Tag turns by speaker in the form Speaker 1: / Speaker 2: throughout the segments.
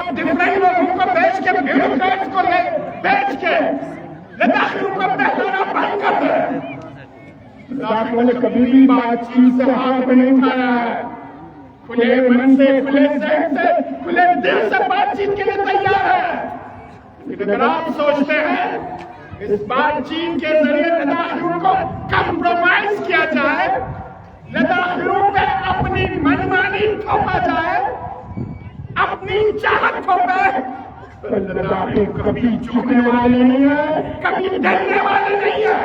Speaker 1: आप डिफरेंट लोगों को बेच के ब्यूरोक्रेट्स को बेच के लद्दाखियों को पहचाना बंद कर दे। लद्दाखियों ने कभी भी बातचीत से हाथ नहीं उठाया है। खुले मन से, खुले जहन से, खुले दिल से बातचीत के लिए तैयार है। लेकिन अगर आप सोचते हैं इस बातचीत के जरिए लद्दाखियों को कंप्रोमाइज किया जाए, लद्दाखियों पे अपनी मनमानी थोपा जाए, अपनी चाहत थोपे, तो लद्दाखी कभी झुकने वाले नहीं है, कभी डरने वाले नहीं है।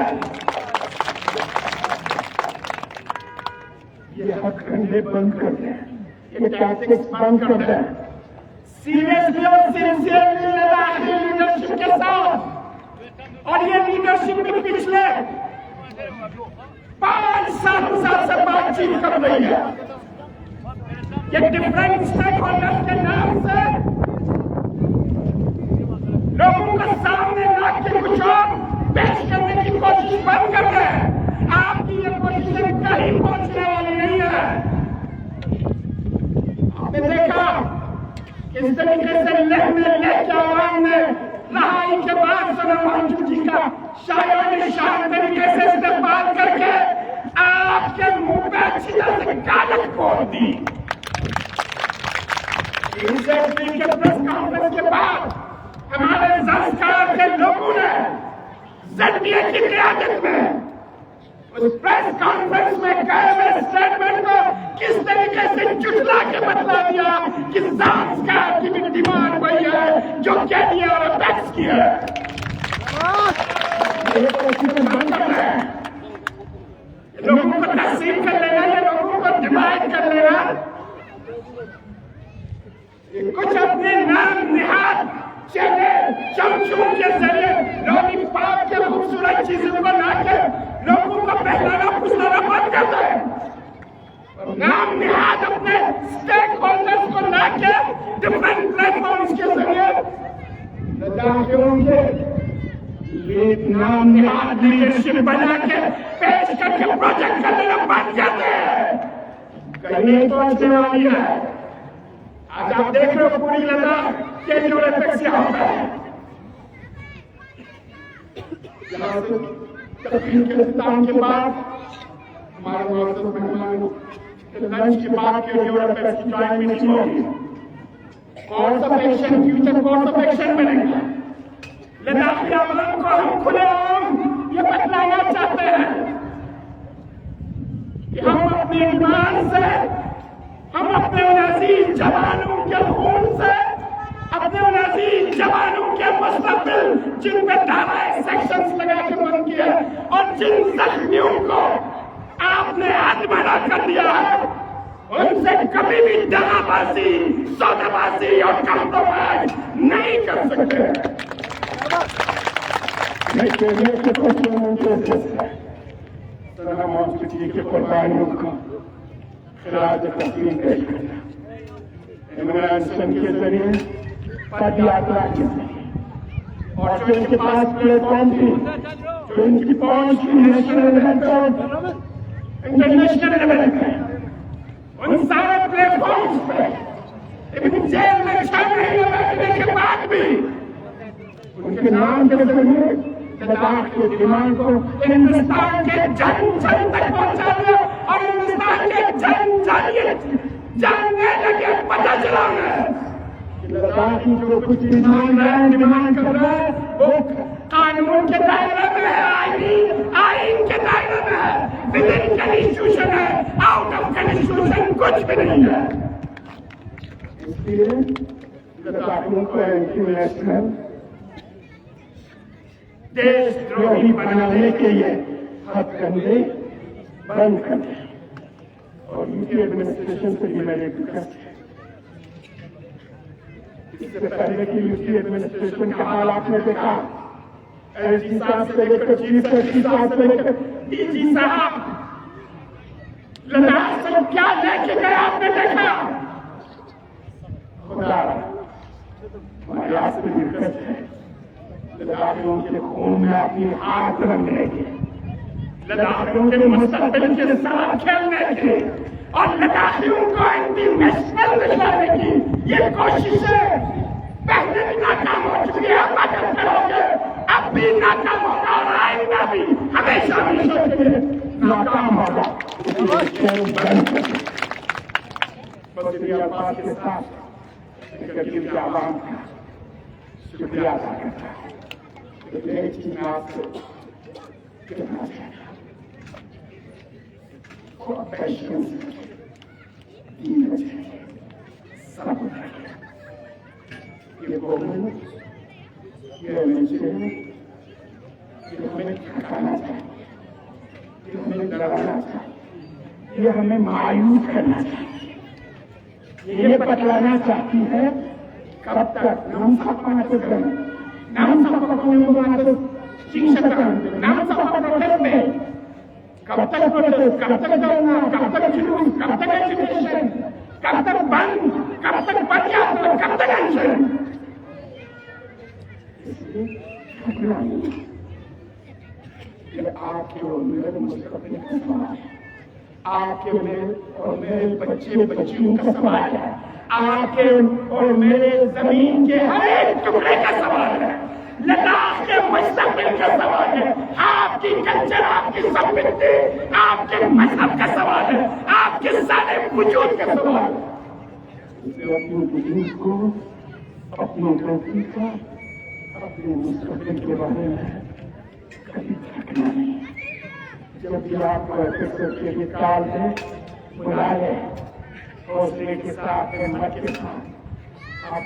Speaker 1: ये हथकंडे बंद कर दें, ये टैक्टिक्स बंद कर दें। सीरियसली और सिंसियरली लद्दाखी लीडरशिप के साथ, और ये लीडरशिप भी पिछले 5-7 साल से बातचीत कर रही है। ये डिफरेंट स्टेक होल्डर्स के नाम से लोगों को सामने ला के कुछ और पेश करने की कोशिश बंद कर दें। आपकी ये कोशिश कहीं पहुंचने वाली नहीं है। आपने देखा किस तरीके से लेके आवाम ने रहाई के बाद सोनम वांगचुक जी का शायराने शान तरीके से इस्तेमाल करके आपके मुंह पे अच्छी तरह से गालत फोड़ दी। इंसेंट्री के प्रेस कॉन्फ्रेंस के बाद हमारे संस्कार के लोगों ने ज़िंदगी की क़यादत में उस प्रेस कॉन्फ्रेंस में कहे हुए स्टेटमेंट को किस तरीके से जुटला के बतला दिया कि संस्कार की भी डिमांड वही है जो केनिया और अपेक्स की है। लोगों को तस्लीम कर लेना, ये लोगों को डिमांड कर लेना, कुछ अपने नाम निहाद चेहरे चमचों के जरिए लॉलीपॉप के खूबसूरत चीजों को लाके लोगों को पहचाना फुसलाना बंद कर दे। नाम निहाद अपने स्टेक होल्डर्स को लाके डिफरेंट प्लेटफॉर्म्स के जरिए लद्दाखियों के नाम निहाद लीडरशिप बना के पेश करके प्रोजेक्ट करने में बन जाते हैं। कहीं तो अच्छे वाली है। आज आप देख रहे हो पूरी लद्दाख के जो अपेक्स यहाँ पे है। यहाँ से तकरीब के इख्तिताम के बाद हमारे मुअज़्ज़ज़ मेहमानों लंच के बाद के जो अपेक्स की ज्वाइंट मीटिंग होगी। Course of action, future course of action बनेगा। लद्दाखी आवाम को हम खुलेआम ये बतलाना चाहते हैं कि हम अपने ईमान से, हम अपने उन अजीज जवानों के खून से, अपने उन अजीज जवानों के मुस्तक़बिल जिन पे धाराएं सेक्शंस लगा के बंद किए और जिन जख्मियों को आपने आत्महत्या कर दिया है, उनसे कभी भी दगाबाजी, सौदाबाजी और कंप्रोमाइज नहीं कर सकते। मैं केनिया के प्रधानमंत्री से सोनम वांगचुक जी की कुर्बानियों को खिराज तस्लीम पेश करना। इमरान सन के जरिए, पद यात्रा के जरिए, और जो इनके पास प्लेटफॉर्म थी, जो इनकी पहुंच थी नेशनल लेवल पर, इंटरनेशनल लेवल पर, उन सारे प्लेटफॉर्म्स पे इतनी जेल में 6 महीने बैठने के बाद भी उनके नाम के जरिए लद्दाख के दिमाग को हिंदुस्तान के जन जन तक पहुंचा दिया और हिंदुस्तान के जन जन जानने लगे, पता चला कि लद्दाख की जो कुछ डिमांड कर रहा है वो कानून के दायरे में है, आईन के दायरे में है, विद इन कॉन्स्टिट्यूशन है, आउट ऑफ कॉन्स्टिट्यूशन कुछ भी नहीं है। इसलिए लद्दाखियों को एंटी नेशनल देशद्रोही बनाने के लिए हथकंडे बंद कर दें। और यूपी एडमिनिस्ट्रेशन से भी मेरी रिक्वेस्ट है, इससे पहले की यूपी एडमिनिस्ट्रेशन का हाल आपने देखा। एसडी साहब से लेकर चीफ सेक्रेटरी साहब से लेकर डीजी साहब लद्दाख से क्या लेके गए आपने देखा। खुदा हमारे आपसे रिक्वेस्ट है, लद्दाखियों के खून में अपनी हाथ रंगने के, लद्दाखियों के मुस्तकबिल के साथ खेलने के और लद्दाखियों को एंटी नेशनल दिखाने की ये कोशिशें हमेशा मिशन के नाकाम होगा। बकरी अब्बास के साथ करीब आवाम का शुक्रिया अदा करता है। एक चीज मैं आपसे कहना चाहता हूँ, पेशेंस, सब ये बोलने, ये मैसेज, ये हमें थकाना चाहिए, ये हमें डराना चाहिए, ये हमें मायूस करना चाहिए, ये बतलाना चाहती है कब तक नाम सकते शिक्षक नाम सकते कब तक प्रोटेस्ट, कब तक धरना, कब तक जुलूस, कब तक एजुकेशन, कब तक बंद, कब तक बंद, कब तक एक्शन। आपके और मेरे मुस्तकबिल का सवाल है, आपके और मेरे बच्चे बच्चियों का सवाल है, आपके और मेरे जमीन के हर एक टुकड़े का सवाल है, लद्दाख के मुस्तकबिल का सवाल है, आपकी कल्चर, आपकी संस्कृति, आपके मजहब का सवाल है, आपके सारे वजूद का सवाल है। अपनी वजूद को, अपनी गलती का, अपने मुस्तकबिल के बारे में कभी थकना नहीं। जब भी आपको ऐसे सोचे कि काल दे बुला ले, हौसले के साथ, हिम्मत के साथ आप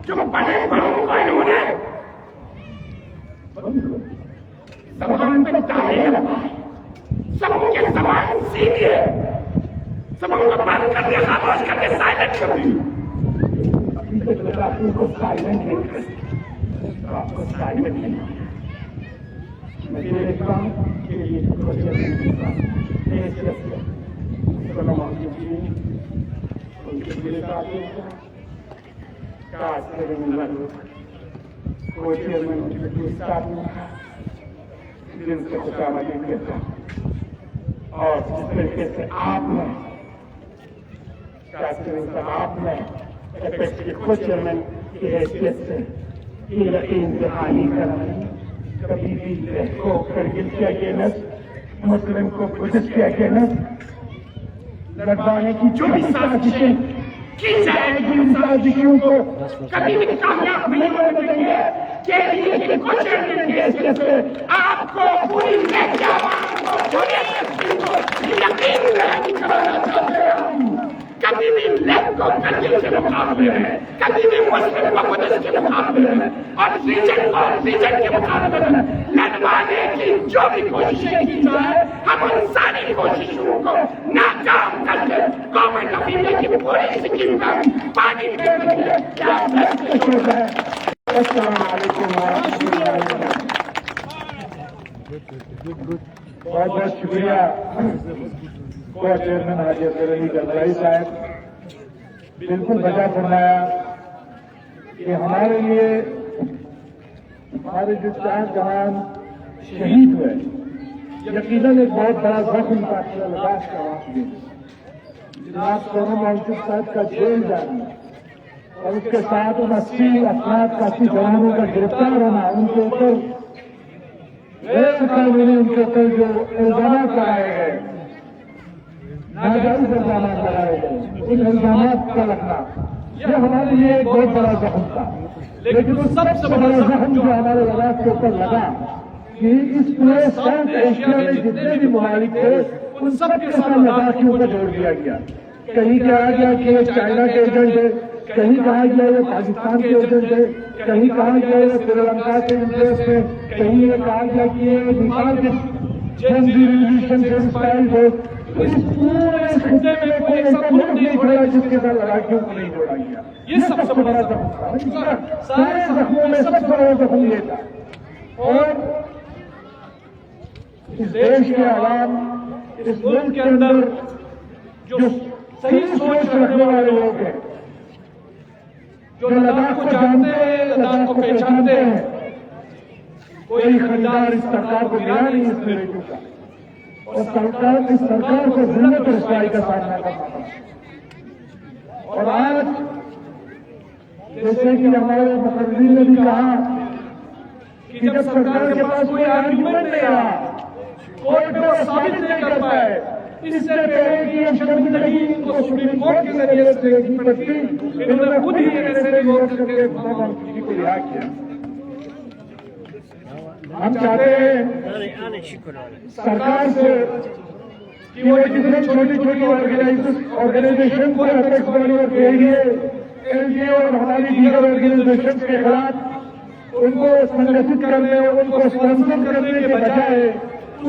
Speaker 1: जो बड़े बड़ों का इन्होंने जबान पे ताले लगाए, सबके जबान सीधे, सबको बंद कर दिया, खामोश कर दिया, साइलेंट कर दिया। अभी तक लगा आपको साइलेंट नहीं कर, आपको साइलेंट नहीं कर। मैं देखता हूँ कि ये क्वेश्चन उनके मेरे साथ काश करेंगे कोई चेयरमैन उनके साथ में था, जिनसे खुशामा नहीं करता, और जिस तरीके से आपने आपने खुद चेयरमैन की हैसियत से यकीन दहानी कराई, कभी भी को करगिल के अगेंस्ट, मुस्लिम को बुद्धिस्ट के अगेंस्ट लड़वाने की जो भी साजिशें की जाएगी, उन साजिशों को कभी भी कामयाब नहीं होने देंगे। केरल की कुछ की हैसियत से आपको पूरी यकीन कराना चाहते हैं। कभी भी लेफ्ट को करगिल के मुकाबले में, कभी भी मुस्लिम को बुद्धिस्ट के मुकाबले में, और रीजन के मुकाबले में लड़वाने की जो भी कोशिशें की जाए, हम उन सारी कोशिशों को नाकाम करके गवर्नमेंट ऑफ इंडिया की पूरी स्कीम का पानी फेंकेंगे। बहुत बहुत शुक्रिया को चेयरमैन हाजी अफजल अली गंगलाई साहब। बिल्कुल वजह फरमाया कि हमारे लिए हमारे जो 4 जवान शहीद हुए, यकीनन एक बहुत बड़ा जख्म का लदाख का वाक़या। जनाब सोनम वांगचुक साहब का जेल जाना और उसके साथ उन 80 अफराद का 80 जवानों का गिरफ्तार होना, उनके ऊपर उनके ऊपर जो इल्जाम लगाए गए, नाजायज इल्जाम लगाए गए, उन इल्जाम का लगना, यह हमारे लिए एक बहुत बड़ा जख्म था। लेकिन उस सबसे बड़ा जख्म जो हमारे लद्दाख के ऊपर लगा कि इस पूरे साउथ एशिया में जितने भी ममालिक थे, उन सब के साथ लद्दाख के ऊपर जोड़ दिया गया। कहीं कहा गया कि ये चाइना के एजेंट है, कहीं कहा गया ये पाकिस्तान के एजेंट है, कहीं कहा गया ये श्रीलंका के इंटरेस्ट है, कहीं ये कहा गया कि ये नेपाल के रेवोल्यूशन के स्टाइल है। तो इस पूरे खिते में कोई ऐसा मुल्क नहीं पड़ा जिसके साथ लड़ाइयों को नहीं जोड़ा गया। ये सबसे बड़ा जख्म था। सारे जख्मों में सबसे बड़ा जख्म ये था। और इस देश के आवाम, इस मुल्क के अंदर जो सही सोच रखने वाले लोग हैं, जो लद्दाख को जानते हैं, लद्दाख को पहचानते हैं, कोई खरीदार इस सरकार को मिला नहीं इस रेडियो का, और सरकार इस सरकार को जिल्लत और रसवाई का सामना करना पड़ा। और आज जैसे कि हमारे मुखर्जी ने भी कहा कि जब सरकार के पास कोई आर्गुमेंट नहीं रहा, कोर्ट में साबित नहीं कर पाए, इससे पहले कि हम शर्मिंदगी इनको सुप्रीम कोर्ट के जरिए से की पड़ती, इन्होंने खुद ही ऐसे विरोध करके मुख्यमंत्री को रिहा किया। हम चाहते हैं सरकार से कि वो जितने छोटी छोटी ऑर्गेनाइजेशन को अपेक्स बॉडी और एलजीए और हमारी दीगर ऑर्गेनाइजेशन के खिलाफ उनको संगठित करने, उनको स्पॉन्सर करने के बजाय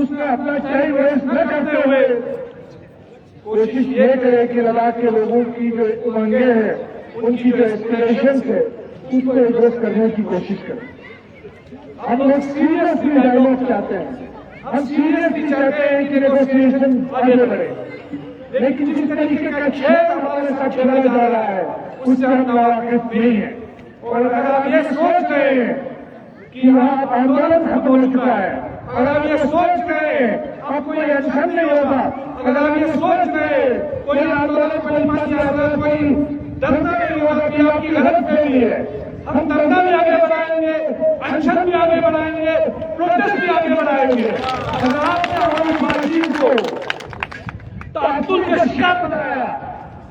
Speaker 1: उसमें अपना टाइम वेस्ट न करते हुए कोशिश ये करे कि लद्दाख के लोगों की जो उमंगे हैं, उनकी जो एस्पिरेशन है, उसको एड्रेस करने की कोशिश करें। हम लोग सीरियसली डायलॉग चाहते हैं, हम सीरियसली चाहते हैं कि नेगोशिएशन आगे बढ़े, लेकिन जिस तरीके का खेल हमारे साथ खेला जा रहा है उससे हम वाकिफ नहीं है। और अगर आप ये सोच रहे हैं कि यहाँ आंदोलन खत्म हो चुका है, अगर आप ये सोच रहे हैं अब कोई अनशन नहीं होगा, अगर आप ये सोच रहे हैं कोई आंदोलन कोई धरना नहीं होगा कि आपकी गलत फहमी है, हम धरना भी आगे बढ़ाएंगे, अनशन भी आगे बढ़ाएंगे, प्रोटेस्ट भी आगे बढ़ाएंगे। अगर आपने हमारी बातचीत को तातुल का शिकार बनाया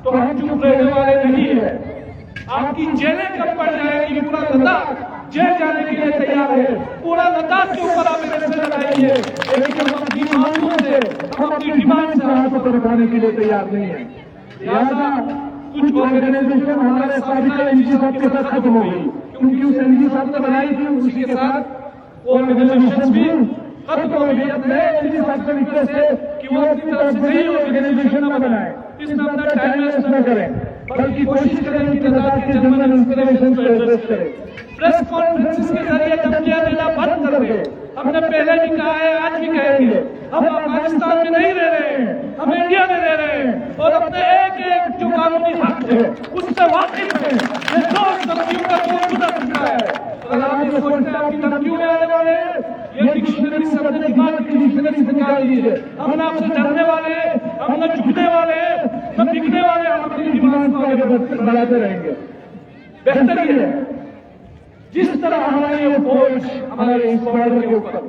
Speaker 1: तो हम चुप रहने वाले नहीं है। आपकी जेलें कब पड़ जाएगी, पूरा लद्दाख जेल जाने के लिए तैयार है, पूरा लद्दाख के ऊपर आप प्रेशर लगाएंगे, लेकिन हम अपनी मांगों से, हम अपनी डिमांड से हाथों पर उठाने के लिए तैयार नहीं है। लिहाजा कुछ ऑर्गेनाइजेशन हमारे साबिका एलजी साहब के साथ खत्म हो गई, क्योंकि उस एलजी साहब ने बनाई थी, उसी के साथ वो ऑर्गेनाइजेशन भी खत्म हो गई। अब नए एलजी साहब से रिक्वेस्ट है कि वो अपनी तरफ से ही ऑर्गेनाइजेशन न बनाए, इसमें अपना टाइम वेस्ट न करें, बल्कि कोशिश करें कि लद्दाख के जनरल इंस्पिरेशन को एड्रेस करें। प्रेस कॉन्फ्रेंस के जरिए धमकियां देना बंद कर दे। हमने पहले भी कहा है, आज भी कहेंगे, हम अफगानिस्तान में नहीं रह रहे हैं, हम इंडिया में रह रहे हैं और अपने एक एक जो कानूनी हक है उससे वाकिफ है। ये सोच धमकियों का कोई गुजर चुका है। अगर आप ये सोचते हैं आपकी धमकियों में आने वाले हैं, ये डिक्शनरी से अपने दिमाग की डिक्शनरी से निकाल दीजिए। हम ना आपसे डरने वाले हैं, हम न झुकने वाले हैं, न बिकने वाले हैं, हम अपनी डिमांड को आगे बढ़ाते रहेंगे। बेहतर ये है जिस तरह हमारी ये फौज हमारे इस बॉर्डर के ऊपर,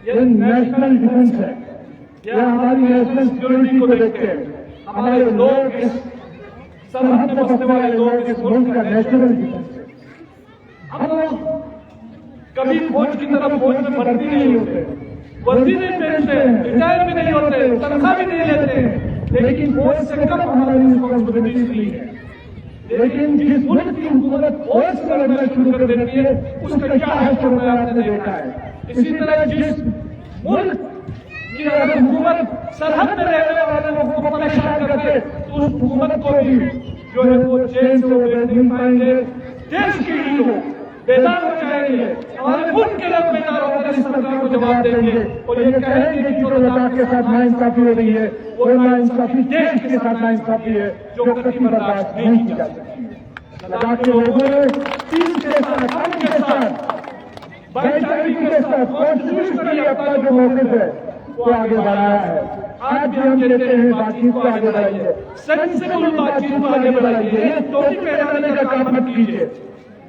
Speaker 1: ये नेशनल डिफेंस है, यह हमारी नेशनल सिक्योरिटी को देखते हैं। हमारे लोग इस सरहद में बसने वाले लोग इस मुल्क का नेशनल डिफेंस है। हम लोग कभी फौज की तरफ फौज में भर्ती नहीं होते, वर्दी नहीं पहनते, रिटायर भी नहीं होते, तनख्वाह भी नहीं लेते, लेकिन फौज से कम हमारी रिस्पॉन्सिबिलिटीज नहीं है। लेकिन जिस मुल्क की हुकूमत फौज से लड़ना शुरू कर देती है उसका क्या हश्र आपने देखा है। इसी तरह जिस मुल्क की अगर हुकूमत सरहद में रहने वाले लोगों को परेशान करते तो उस हुकूमत को भी जो है वो चैन से बैठ नहीं पाएंगे। देश के ही लोग बेदार हो जाएंगे, हमारे मुल्क के लोग बेदार होकर इस सरकार को जवाब देंगे और ये कहेंगे कि जो लद्दाख के साथ नाइंसाफी हो रही है वो नाइंसाफी देश के साथ नाइंसाफी है जो कभी बर्दाश्त नहीं की जा सकती। लद्दाख के लोगों ने चीन के साथ, हम के साथ, भाईचारे के साथ कोशिश करी, अपना जो मौक़िफ़ है वो आगे बढ़ाया है। आज भी हम कहते हैं बातचीत को आगे बढ़ाइए, सेंसिबल बातचीत को आगे बढ़ाइए, ये टोपी पहनाने का काम मत कीजिए,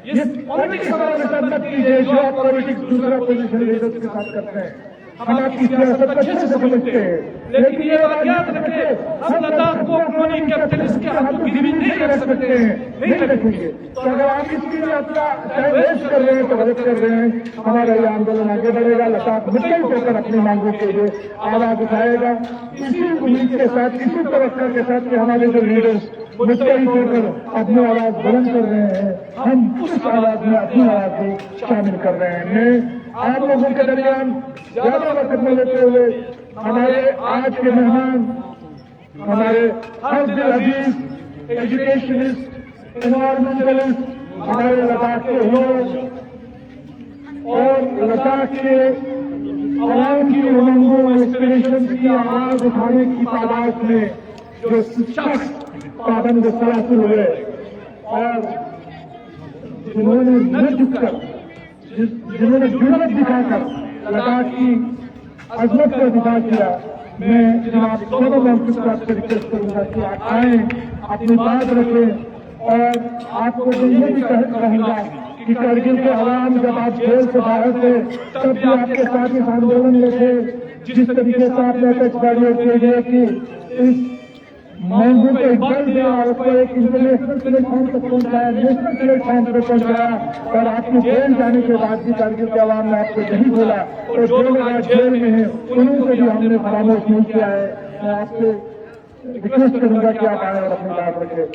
Speaker 1: ये पॉलिटिक्स हमारे साथ मत कीजिए जो आप पॉलिटिक्स दूसरा पोजीशन लीडर्स के साथ करते हैं। हम आपकी सियासत अच्छे से समझते हैं, लेकिन ये बात याद रखें, हम लद्दाख को क्रोनी कैपिटलिस्ट के हाथों गिरवी नहीं रख सकते हैं, नहीं रखेंगे। तो अगर आप इसके लिए अपना टाइम वेस्ट कर रहे हैं तो गलत कर रहे हैं। हमारा ये आंदोलन आगे बढ़ेगा, लद्दाख मिलकर होकर अपनी मांगों के लिए आवाज उठाएगा। इसी उम्मीद के साथ, इसी तवक्को के साथ कि हमारे जो लीडर्स मुस्तैद होकर अपनी आवाज बुलंद कर रहे हैं, हम उस आवाज में अपनी आवाज को शामिल कर रहे हैं। मैं आप लोगों के दरमियान ज्यादा वक्त न लेते हुए हमारे आज के मेहमान, हमारे हर दिल अजीज एजुकेशनिस्ट, एनवायरमेंटलिस्ट, हमारे लद्दाख के लोग और लद्दाख के आवाम की उमंगों, एस्पिरेशन की आवाज उठाने की तादाद में जो शख्स पाबंद सलासिल हुए और जिन्होंने न झुककर, जिन्होंने जुर्रत दिखाकर लद्दाख की अजमत का दिफा किया, मैं जनाब दोनों मंत्री को आपसे रिक्वेस्ट करूंगा कि आप आए, अपनी बात रखें और आपको मैं ये भी कहूंगा कि करगिल के अवाम जब आप जेल से बाहर थे तब भी आपके साथ इस आंदोलन में थे। जिस तरीके से आपने अटैक बैरियर किए गए कि इस महंगू को एक बल दिया और उसको एक इंटरनेशनल प्लेटफॉर्म तक पहुंचाया, नेशनल प्लेटफॉर्म तक पहुंचाया और आपके जेल जाने के बाद भी करगिल के अवाम ने आपको नहीं बोला और जो लोग आज जेल में हैं उन्हीं से भी हमने परामर्श नहीं किया है। मैं आपसे रिक्वेस्ट करूंगा कि आप आए और अपनी बात रखें।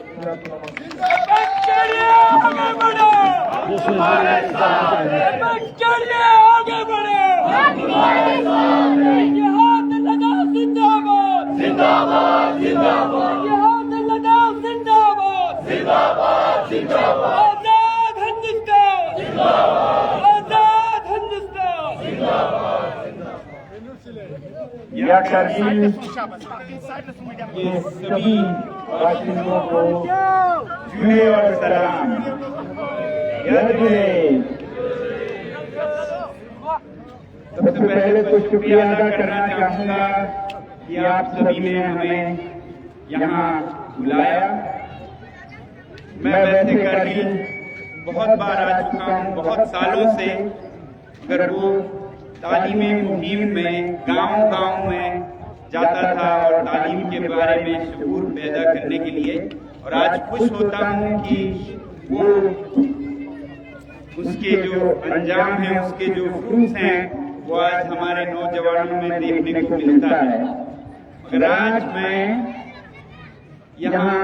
Speaker 2: जिंदाबाद जिंदाबाद जिंदाबाद जिंदाबाद जिंदाबाद आजाद हिंदुस्तान जिंदाबाद आजाद हिंदुस्तान जिंदाबाद।
Speaker 1: या करगिल के सभी बाशिंदों को जुड़े और सलाम। सबसे पहले तो शुक्रिया अदा करना चाहूंगा कि आप सभी ने हमें यहाँ बुलाया। मैं वैसे करगिल बहुत बार आ चुका हूँ, बहुत सालों से, अगर वो तालीमी मुहिम में गांव-गांव में जाता था और तालीम के बारे में शऊर पैदा करने के लिए, और आज खुश होता हूँ कि वो उसके जो अंजाम हैं, उसके जो फ्रूट्स हैं, वो आज हमारे नौजवानों में देखने को मिलता है। मगर आज मैं यहाँ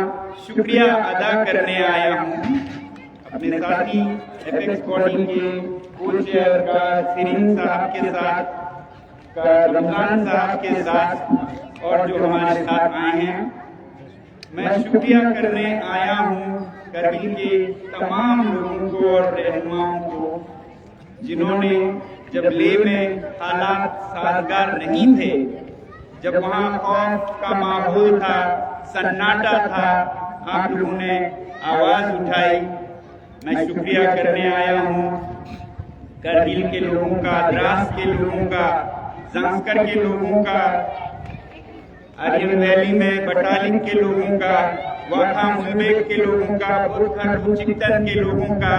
Speaker 1: शुक्रिया अदा करने आया हूँ अपने साथी एपेक्स बॉडी के को चेयर का सिरीन साहब के साथ, का रमजान साहब के साथ और जो हमारे साथ आए हैं। मैं शुक्रिया करने आया हूँ करगिल के तमाम लोगों को और रहनुमाओं को, जिन्होंने जब लेह में हालात साजगार नहीं थे, जब वहाँ खौफ का माहौल था, सन्नाटा था, आप लोगों ने आवाज उठाई। मैं शुक्रिया करने आया हूँ करगिल के लोगों का, द्रास के लोगों का, जांस्कर के लोगों का, आर्यन वैली में बटालिंग के लोगों का, वाखा मुलबेग के लोगों का, बुरखर बुचिकतन के लोगों का,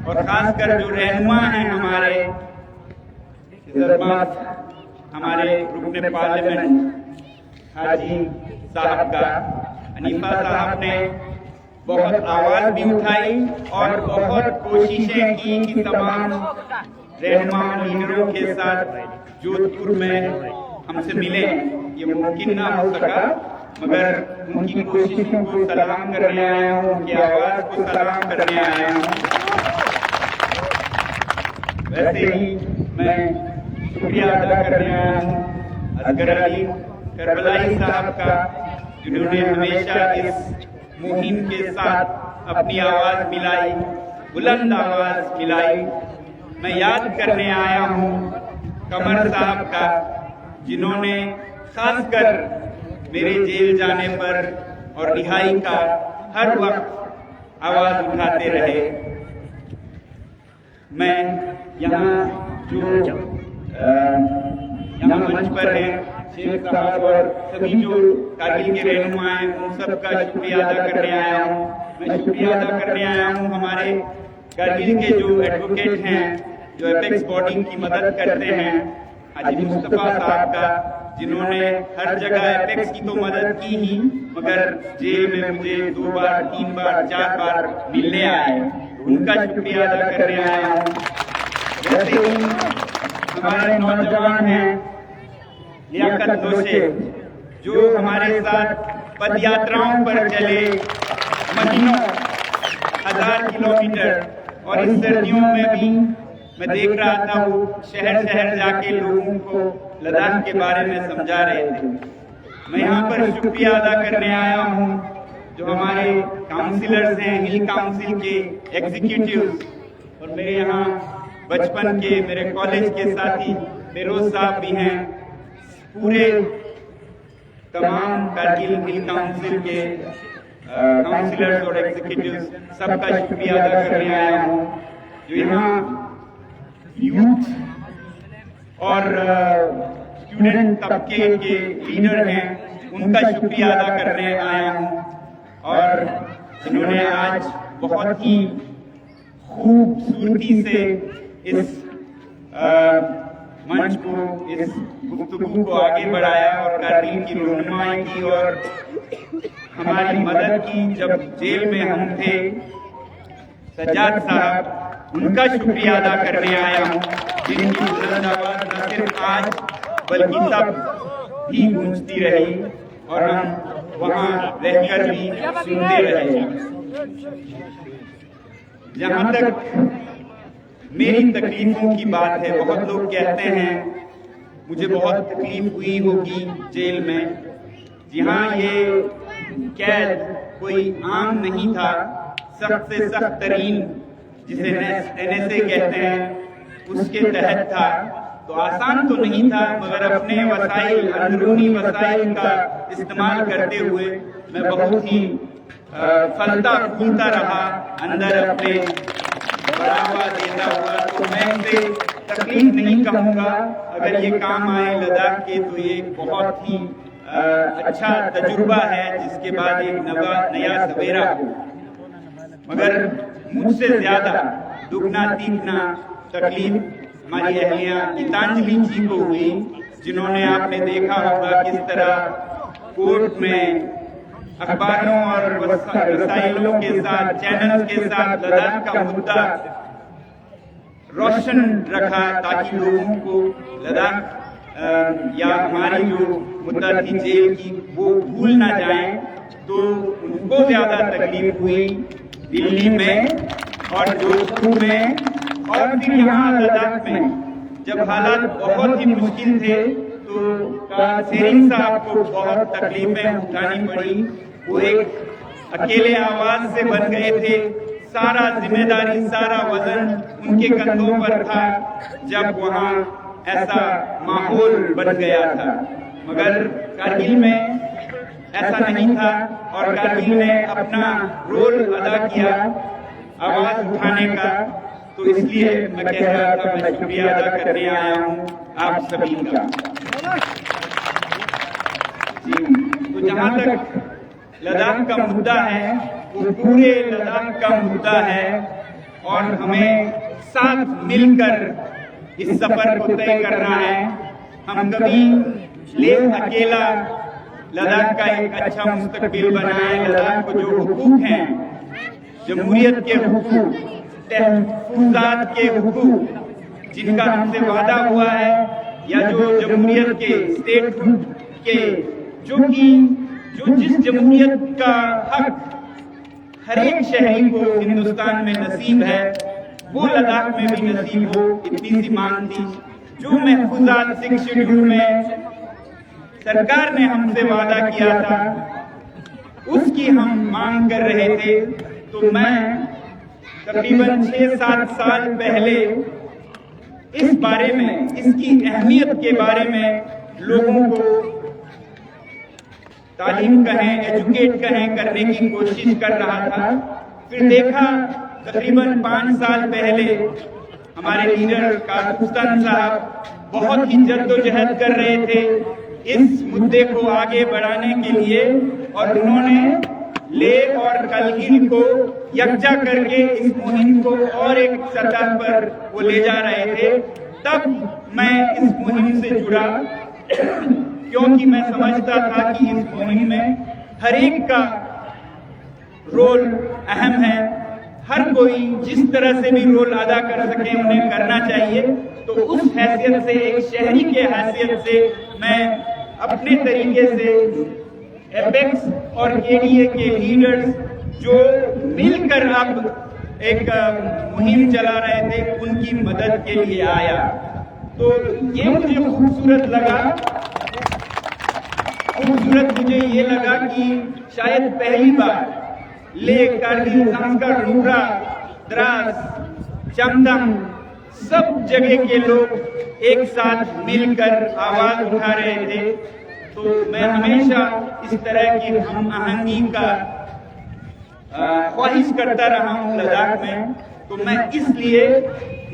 Speaker 1: और खासकर जो रहनुमा हैं हमारे हमारे रुकने पार्लियामेंट हाजी साहब का, हनीफा साहब ने बहुत आवाज भी उठाई और बहुत कोशिशें की कि तमाम रहनुमा लीडरों के साथ जोधपुर में हमसे मिले। ये मुमकिन ना हो सका, मगर उनकी कोशिशों को सलाम करने आया हूँ, उनकी आवाज को सलाम करने आया हूँ। वैसे ही मैं शुक्रिया अदा करने आया हूँ असगर अली करबलाई साहब का, जिन्होंने हमेशा इस मुहिम के साथ अपनी आवाज मिलाई, बुलंद आवाज मिलाई। मैं याद करने आया हूँ कमर साहब का, जिन्होंने खासकर मेरे जेल जाने पर और रिहाई का हर वक्त आवाज उठाते रहे। मैं यहाँ जो यहाँ मंच पर हैं शेख साहब और सभी जो कारगिल के रहनुमा हैं, उन सबका शुक्रिया अदा करने आया हूँ। मैं शुक्रिया अदा करने आया हूँ हमारे कारगिल के जो एडवोकेट हैं, जो एपेक्स बॉडी की मदद करते हैं, हाजी मुस्तफा साहब का, जिन्होंने हर जगह एपेक्स की तो मदद की ही, मगर जेल में मुझे 2 बार 3 बार 4 बार मिलने आए, उनका शुक्रिया अदा करने आया हूँ। वैसे ही हमारे नौजवान हैं लियाकत दोषे, जो हमारे साथ पद यात्राओं पर चले महीनों 1000 किलोमीटर, और इस सर्दियों में भी मैं देख रहा था वो शहर शहर जाके लोगों को लद्दाख के बारे में समझा रहे थे। मैं यहाँ पर शुक्रिया अदा करने आया हूँ जो हमारे काउंसिलर्स हैं, हिल काउंसिल के एग्जीक्यूटिव्स, और मेरे यहाँ बचपन के मेरे कॉलेज के साथी फिरोज साहब भी हैं। पूरे तमाम कारगिल हिल काउंसिल के काउंसिलर्स और एग्जीक्यूटिव्स सबका शुक्रिया अदा करने आया हूँ, जो यहाँ यूथ और
Speaker 3: स्टूडेंट तबके के लीडर हैं, उनका शुक्रिया अदा करने आया हूँ। और जिन्होंने आज बहुत ही खूबसूरती से इस मंच को, इस गुफ्तगू को आगे बढ़ाया और कारगिल की रहनुमाई की और हमारी मदद की जब जेल में हम थे। सज्जाद साहब, उनका शुक्रिया अदा करने आया हूँ, जिनकी बुलंद आवाज न सिर्फ आज बल्कि तब भी गूंजती रही और हम वहाँ रहकर भी सुनते रहे। जहाँ तक मेरी तकलीफों की बात है, बहुत लोग कहते हैं मुझे बहुत तकलीफ हुई होगी जेल में। जी हाँ, ये कैद कोई आम नहीं था, सख्त से सख्त तरीन जिसे NSA कहते हैं उसके तहत था। तो आसान तो नहीं था, मगर अपने वसाइल, अंदरूनी वसाइल का इस्तेमाल करते हुए मैं बहुत ही फलता फूलता रहा अंदर अपने बढ़ावा देता हुआ। तो मैं इसे तकलीफ नहीं कहूँगा, अगर ये काम आए लद्दाख के तो ये बहुत ही अच्छा तजुर्बा है, जिसके बाद एक नया सवेरा हो। मगर मुझसे ज्यादा दुगना तीगना तकलीफ हमारी अहलिया गीतांजलि जी को हुई, जिन्होंने आपने देखा होगा किस तरह कोर्ट में अखबारों और रसायलों के साथ, चैनल के साथ लद्दाख का मुद्दा रोशन रखा, ताकि लोगों को लद्दाख या हमारी जो मुद्दा थी जेल की वो भूल ना जाए। तो उनको ज्यादा तकलीफ हुई दिल्ली में और जोधपुर में, और फिर यहाँ लद्दाख में जब हालात बहुत ही मुश्किल थे तो शेरिंग साहब को बहुत तकलीफें उठानी पड़ी। वो एक अकेले आवाज से बन गए थे, सारा जिम्मेदारी, सारा वजन उनके कंधों पर था जब वहाँ ऐसा माहौल बन गया था। मगर कारगिल में ऐसा नहीं था और कारगिल ने अपना रोल अदा किया आवाज उठाने का। तो इसलिए मैं कह रहा था, मैं शुक्रिया अदा करने आया हूँ आप सभी का। तो जहाँ तक लद्दाख का मुद्दा है, वो पूरे लद्दाख का मुद्दा है और हमें साथ मिलकर इस सफर को तय करना है। हम कभी लेह अकेला लद्दाख का एक अच्छा मुस्तकबिल बनाए। लद्दाख को जो हुकूक हैं, जमहूरियत के हुकूक, तहफुजात के हुकूक जिनका हमसे वादा हुआ है, या जो जमहूरियत के स्टेट के जो जिस जमहूरियत का हक हर एक शहरी को हिंदुस्तान में नसीब है, वो लद्दाख में भी नसीब हो, इतनी सी मांग थी। जो महफूजात 6 शेड्यूल में सरकार ने हमसे वादा किया था, उसकी हम मांग कर रहे थे। तो मैं तकरीबन 6-7 साल पहले इस बारे में, इसकी अहमियत के बारे में लोगों को तालीम कहें, एजुकेट कहें, करने की कोशिश कर रहा था। फिर देखा तकरीबन 5 साल पहले हमारे लीडर कादुस्तान साहब बहुत ही जद्दोजहद कर रहे थे इस मुद्दे को आगे बढ़ाने के लिए, और उन्होंने लेह और करगिल को यकजा करके इस मुहिम को और एक सतह पर वो ले जा रहे थे। तब मैं इस मुहिम से जुड़ा, क्योंकि मैं समझता था कि इस मुहिम में हर एक का रोल अहम है। हर कोई जिस तरह से भी रोल अदा कर सके उन्हें करना चाहिए। तो उस हैसियत से, एक शहरी के हैसियत से, मैं अपने तरीके से एपेक्स और KDA के लीडर्स जो मिलकर अब एक मुहिम चला रहे थे, उनकी मदद के लिए आया। तो ये मुझे खूबसूरत लगा। खूबसूरत मुझे ये लगा कि शायद पहली बार लेह, कारगिल, संस्कर, नुब्रा, द्रास, चमदम, सब जगह के लोग एक साथ मिलकर आवाज उठा रहे थे। तो मैं हमेशा इस तरह की हम आहंगी का ख्वाहिश करता रहा हूँ लद्दाख में। तो मैं इसलिए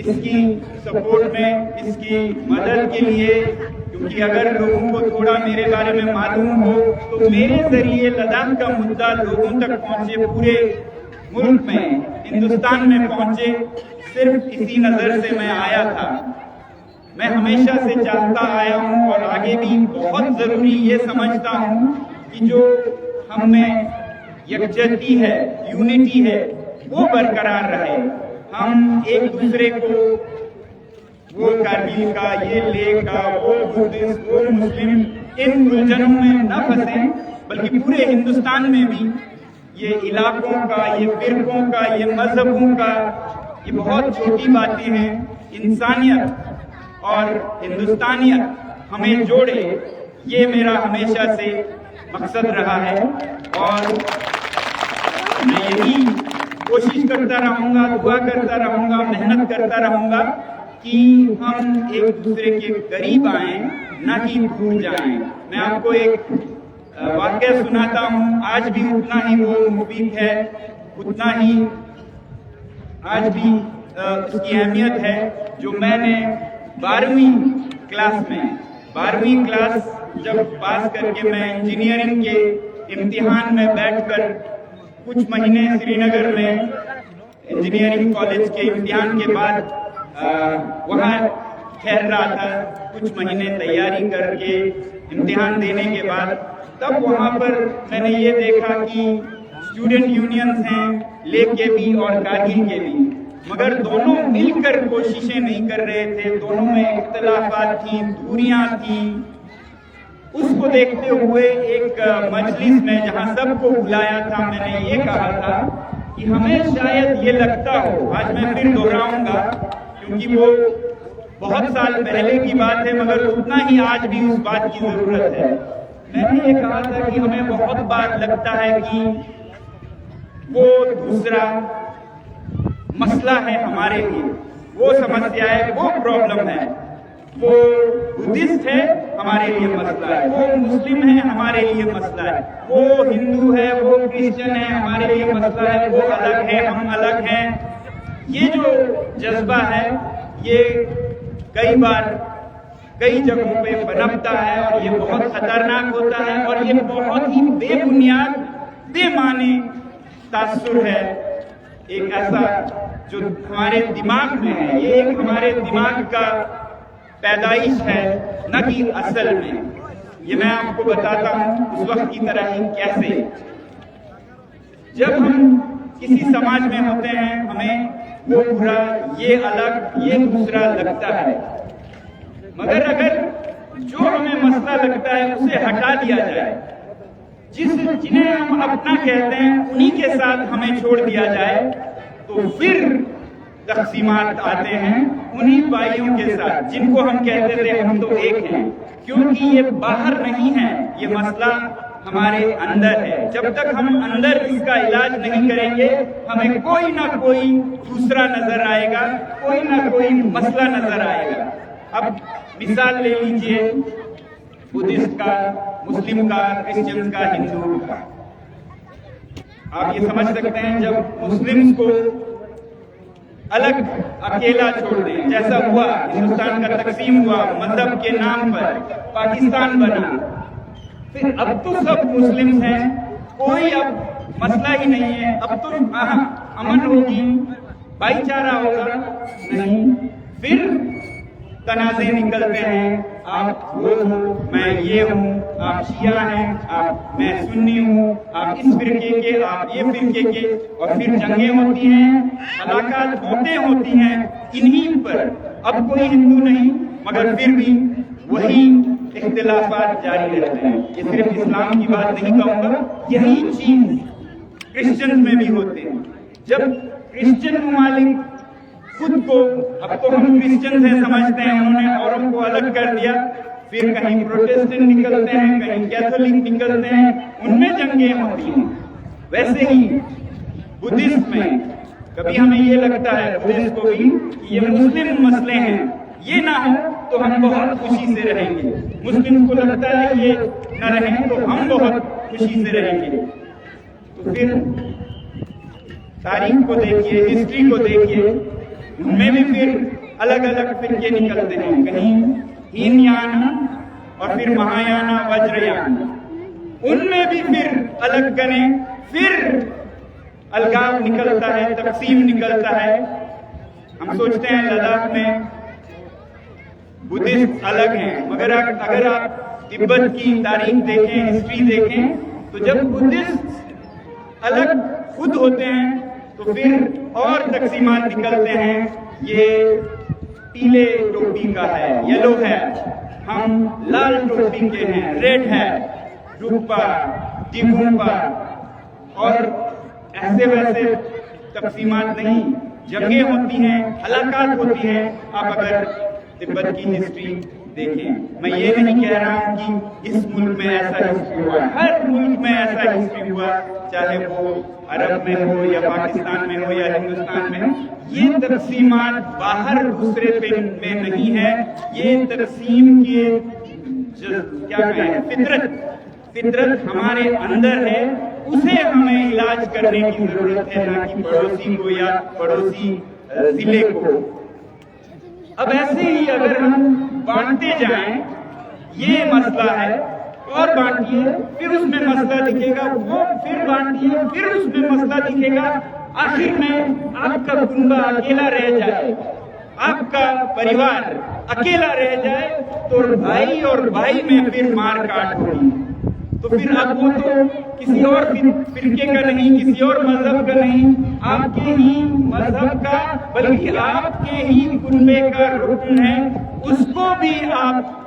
Speaker 3: इसकी सपोर्ट में, इसकी मदद के लिए, क्योंकि अगर लोगों को थोड़ा मेरे बारे में मालूम हो तो मेरे जरिए लद्दाख का मुद्दा लोगों तक पहुंचे, पूरे मुल्क में, हिंदुस्तान में पहुंचे, सिर्फ इसी नजर से मैं आया था। मैं हमेशा से चाहता आया हूं और आगे भी बहुत जरूरी ये समझता हूं कि जो हम में यकजहती है, यूनिटी है, वो बरकरार रहे। हम एक दूसरे को, वो कारगिल का, ये लेह का, वो बुद्धिस्ट, वो मुस्लिम, इन उलझनों में न फंसे, बल्कि पूरे हिंदुस्तान में भी ये इलाकों का, ये फिरकों का, ये मजहबों का, ये बहुत छोटी बातें हैं। इंसानियत और हिंदुस्तानियत हमें जोड़े, ये मेरा हमेशा से मकसद रहा है और मैं यही कोशिश करता रहूंगा, दुआ करता रहूंगा, मेहनत करता रहूंगा कि हम एक दूसरे के करीब आए, ना कि दूर जाएं। मैं आपको एक वाक्य सुनाता हूं, आज भी उतना ही वो मुफीद है, उतना ही आज भी उसकी अहमियत है। जो मैंने 12वीं क्लास में, 12वीं क्लास जब पास करके मैं इंजीनियरिंग के इम्तिहान में बैठकर कुछ महीने श्रीनगर में इंजीनियरिंग कॉलेज के इम्तिहान के बाद वहाँ ठहर रहा था, कुछ महीने तैयारी करके इम्तिहान देने के बाद, तब वहाँ पर मैंने ये देखा कि स्टूडेंट यूनियंस हैं, लेह के भी और कारगिल के भी, मगर दोनों मिलकर कोशिशें नहीं कर रहे थे। दोनों में इख्तलाफात थी, दूरियां थी। उसको देखते हुए एक मजलिस में जहां सबको बुलाया था, मैंने ये कहा था कि हमें शायद ये लगता हो, आज मैं फिर दोहराऊंगा क्योंकि वो बहुत साल पहले की बात है, मगर उतना ही आज भी उस बात की जरूरत है। मैंने ये कहा था कि हमें बहुत बार लगता है कि वो दूसरा मसला है हमारे लिए, वो समस्या है, वो प्रॉब्लम है, वो बुद्धिस्ट है हमारे लिए मसला है, वो मुस्लिम है हमारे लिए मसला है, वो हिंदू है, वो क्रिश्चियन है हमारे लिए मसला है, वो अलग है, हम अलग हैं। ये जो जज्बा है ये कई बार कई जगहों पे पनपता है और ये बहुत खतरनाक होता है और ये बहुत ही बेबुनियाद, बेमाने तासुर है, एक ऐसा जो हमारे दिमाग में है। ये एक हमारे दिमाग का पैदाइश है, न कि असल में। ये मैं आपको बताता हूँ उस वक्त की तरह ही कैसे। जब हम किसी समाज में होते हैं, हमें वो बुरा, ये अलग, ये दूसरा लगता है, मगर अगर जो हमें मसला लगता है उसे हटा दिया जाए, जिन्हें हम अपना कहते हैं उन्हीं के साथ हमें छोड़ दिया जाए, तो फिर तक़सीमात आते हैं उन्हीं भाइयों के साथ जिनको हम कहते थे हम तो एक हैं, क्योंकि ये बाहर नहीं है, ये मसला हमारे अंदर है। जब तक हम अंदर इसका इलाज नहीं करेंगे, हमें कोई ना कोई दूसरा नजर आएगा, कोई ना कोई मसला नजर आएगा। अब मिसाल ले लीजिए बुद्धिस्ट का, मुस्लिम का, क्रिश्चियन का, हिंदू का। आप ये समझ सकते हैं जब मुस्लिम को अलग अकेला छोड़ दें, जैसा हुआ हिंदुस्तान का तकसीम हुआ मजहब के नाम पर, पाकिस्तान बना, फिर अब तो सब मुस्लिम हैं, कोई अब मसला ही नहीं है, अब तो अमन होगी, भाईचारा होगा, नहीं, फिर तनाज़े निकलते हैं, आप वो हो, मैं ये हूँ, आप शिया हैं, आप मैं सुन्नी हूँ, आप इस फिरके के, आप ये फिरके के, और फिर जंगें होती हैं, हलाकात मौतें होती हैं इन्हीं पर। अब कोई हिंदू नहीं, मगर फिर भी वही इख्तिलाफात जारी रहते हैं। ये सिर्फ इस्लाम की बात नहीं कहूँगा, यही चीज क्रिश्चियन में भी होते हैं। जब क्रिश्चियन ममालिक खुद को, अब तो हम क्रिश्चियन है समझते हैं, उन्होंने औरों को अलग कर दिया, फिर कहीं प्रोटेस्टेंट निकलते हैं, कहीं कैथोलिक निकलते हैं, उनमें जंगें होती हैं। वैसे ही बुद्धिस्ट में कभी हमें ये लगता है, बुद्धिस्ट को भी, कि ये मुस्लिम मसले हैं, ये ना हो तो हम बहुत खुशी से रहेंगे। मुस्लिम को लगता है ये न रहें तो हम बहुत खुशी से रहेंगे। तो फिर तारीख को देखिए, हिस्ट्री को देखिए, उनमें भी फिर अलग अलग फिरके निकलते हैं। कहीं हीनयान और फिर महायान, वज्रयान, उनमें भी फिर अलग करें, फिर अलगाव निकलता है, तकसीम निकलता है। हम सोचते हैं लद्दाख में बुद्धिस्ट अलग हैं, मगर अगर आप तिब्बत की तारीख देखें, हिस्ट्री देखें, तो जब बुद्धिस्ट अलग खुद होते हैं तो फिर और तकसीमात निकलते हैं। ये पीले टोपी का है, येलो है, हम लाल टोपी के हैं, रेड है, रूपा, जिगुम्पा, और ऐसे वैसे तकसीमात नहीं, जंगें होती हैं, हलाकात होती हैं। आप अगर तिब्बत की हिस्ट्री देखें, मैं ये नहीं कह रहा हूं कि इस मुल्क में ऐसा हिस्ट्री हुआ, हर मुल्क में ऐसा हिस्ट्री हुआ, चाहे वो अरब में हो या पाकिस्तान में हो या हिंदुस्तान में हो। ये तकसीमात बाहर दूसरे पे में नहीं है, ये तकसीम की क्या कहें, फितरत हमारे अंदर है, उसे हमें इलाज करने की जरूरत है, ना कि पड़ोसी को या पड़ोसी जिले को। अब ऐसे ही अगर हम बांटते जाएं, ये मसला है और बांटिए, फिर उसमें मसला दिखेगा, वो फिर बांटिए, फिर उसमें मसला दिखेगा, आखिर में आपका कुटुंब अकेला रह जाए, आपका परिवार अकेला रह जाए, तो भाई और भाई में फिर मार काट होगी। तो फिर अब वो तो किसी और फिरके का नहीं, किसी और मजहब का नहीं, आपके ही मजहब का, बल्कि आपके ही कुनबे का रुकन है, उसको भी आप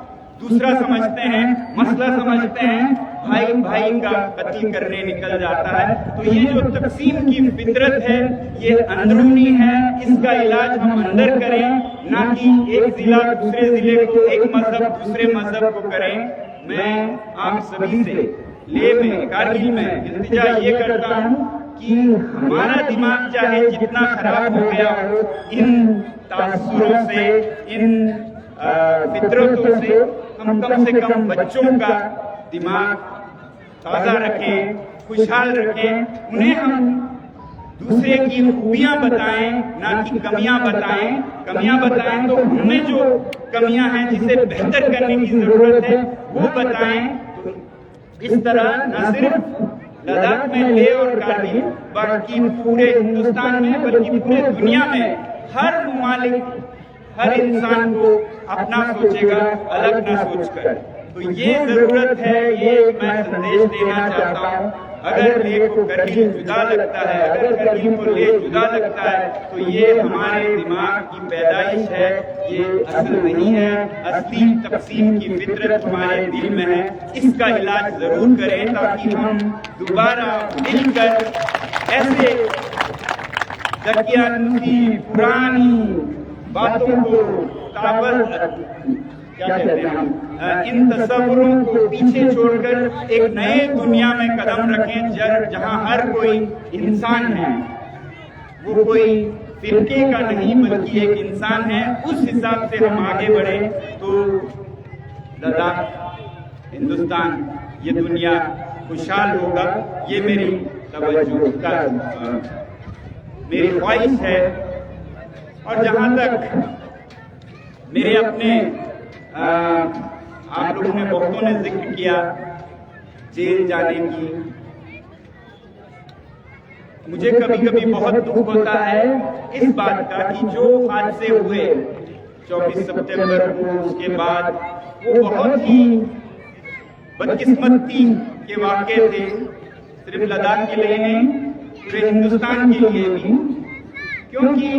Speaker 3: दूसरा समझते हैं, मसला समझते हैं, भाई भाई का कत्ल करने निकल जाता है। तो ये जो तकसीम की फितरत है, ये अंदरूनी है, इसका इलाज हम अंदर करें, ना कि एक जिला दूसरे जिले को, एक मजहब दूसरे मजहब को करें। मैं आप सभी से लेह में, कारगिल में इल्तिजा ये करता हूँ कि हमारा दिमाग चाहे जितना खराब हो गया हो, इन तासुरों से, इन फितरतों से, हम कम से कम बच्चों का दिमाग ताजा रखें, खुशहाल रखें, उन्हें हम दूसरे की खूबियां बताएं, ना कि कमियां बताएं। कमियां बताएं तो उनमें जो कमियां हैं, जिसे बेहतर करने की जरूरत है, वो बताएं। तो इस तरह न सिर्फ लद्दाख में लेह और कारगिल, बाकी पूरे हिंदुस्तान में, बल्कि पूरे दुनिया में हर ममालिक, हर इंसान को अपना सोचेगा, अलग न सोचकर। तो ये जरूरत है, ये मैं संदेश देना चाहता हूँ। अगर लेह को कारगिल जुदा लगता है, अगर कारगिल को लेह जुदा लगता है, तो ये हमारे दिमाग की पैदाइश है, ये असल नहीं है। असली तकसीम की फितरत हमारे दिल में है, इसका इलाज जरूर करें, ताकि हम दोबारा मिलकर ऐसे दकियानूसी पुरानी बातों को, क्या कहते हैं, इन तस्वुरों को पीछे छोड़कर एक नए दुनिया में कदम रखें, जहां हर कोई इंसान है, वो कोई फिरके का नहीं, बल्कि एक इंसान है। उस हिसाब से हम आगे बढ़े तो लद्दाख, हिंदुस्तान, ये दुनिया खुशहाल होगा। ये मेरी तवज्जो का, मेरी ख्वाहिश है। और जहां तक मेरे अपने आप लोगों ने, बहुतों ने जिक्र किया जेल जाने की, मुझे कभी कभी बहुत दुख होता है इस बात का कि जो हादसे हुए 24 सितंबर को, उसके बाद वो बहुत ही बदकिस्मती के वाक़े थे, सिर्फ लद्दाख के लिए नहीं, पूरे हिंदुस्तान के लिए भी। क्योंकि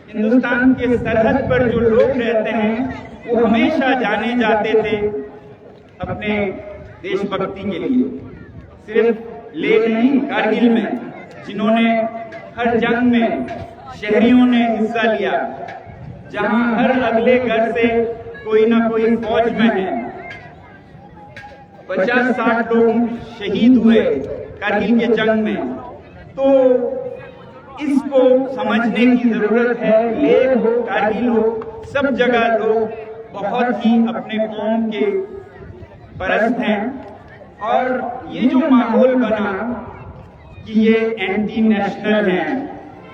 Speaker 3: हिंदुस्तान के सरहद पर जो लोग रहते हैं, वो हमेशा जाने जाते थे अपने देशभक्ति के लिए। सिर्फ लेह नहीं, कारगिल में जिन्होंने हर जंग में शहरियों ने हिस्सा लिया, जहां हर अगले घर से कोई ना कोई फौज में है, 50-60 लोग शहीद हुए कारगिल के जंग में। तो इसको समझने की जरूरत है। लेह हो, कारगिल हो, सब जगह लोग बहुत ही अपने कौम के परस्त हैं। और ये जो माहौल बना, कि ये एंटी नेशनल है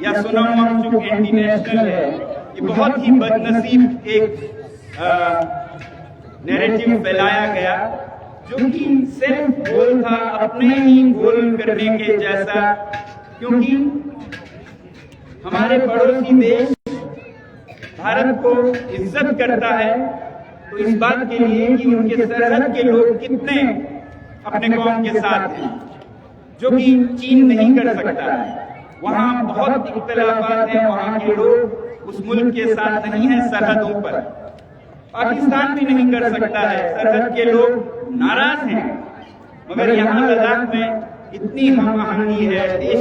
Speaker 3: या सोनम वांगचुक एंटी नेशनल है, ये बहुत ही बदनसीब एक नैरेटिव फैलाया गया, जो कि सिर्फ गोल था अपने ही गोल करने के जैसा। क्योंकि हमारे पड़ोसी देश भारत को इज्जत करता है तो इस बात के लिए कि उनके सरहद के लोग कितने अपने कौम के साथ हैं, जो कि चीन नहीं कर सकता है। वहां बहुत इख्तिलाफात हैं, वहां के लोग उस मुल्क के साथ नहीं है सरहदों पर। पाकिस्तान भी नहीं कर सकता है, सरहद के लोग नाराज हैं। मगर यहाँ लद्दाख में इतनी हम आहंगी है, देश